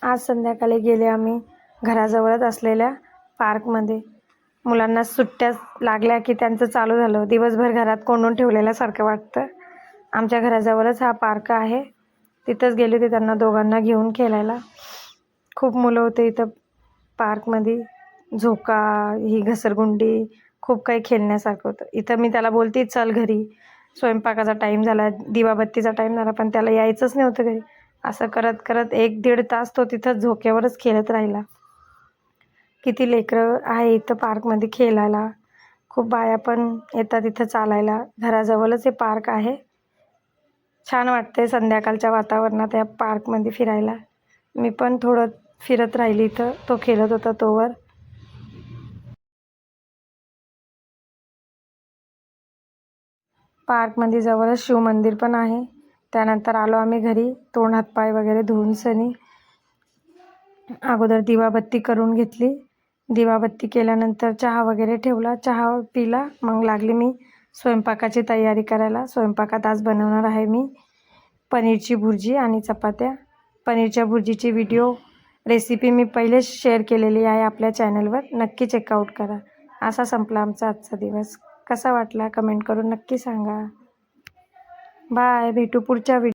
आज संध्याकाळी गेले आम्ही घराजवळच असलेल्या पार्कमध्ये. मुलांना सुट्ट्या लागल्या की त्यांचं चालू झालं. दिवसभर घरात कोंडून ठेवलेल्यासारखं वाटतं. आमच्या घराजवळच हा पार्क आहे. तिथंच गेले होते त्यांना दोघांना घेऊन खेळायला. खूप मुलं होते इथं पार्कमध्ये. झोका, ही घसरगुंडी, खूप काही खेळण्यासारखं होतं. इथं मी त्याला बोलते चल घरी, स्वयंपाकाचा टाईम झाला, दिवाबत्तीचा टाईम झाला, पण त्याला यायचंच नव्हतं घरी. असं करत करत 1-1.5 तास तो तिथं झोक्यावरच खेळत राहिला. किती लेकरं आहे इथं पार्कमध्ये खेळायला. खूप बाया पण येतात इथं चालायला. घराजवळच हे पार्क आहे. छान वाटते संध्याकाळच्या वातावरणात या पार्कमध्ये फिरायला. मी पण थोडं फिरत राहिली इथं. तो खेळत होता तोवर. पार्कमध्ये जवळच शिवमंदिर पण आहे. त्यानंतर आलो आम्ही घरी. तोंड हातपाय वगैरे धुवून सनी अगोदर दिवाबत्ती करून घेतली. दिवाबत्ती केल्यानंतर चहा वगैरे ठेवला, चहा पिला. मग लागली मी स्वयंपाकाची तयारी करायला. स्वयंपाकात आज बनवणार आहे मी पनीरची भुर्जी आणि चपात्या. पनीरच्या भुर्जीची रेसिपी मी पहिलेच शेअर केलेली आहे आपल्या चॅनलवर, नक्की चेकआउट करा. असा संपला आमचा आजचा दिवस. कसा वाटला कमेंट करून नक्की सांगा. बाय, भेटू पुढच्या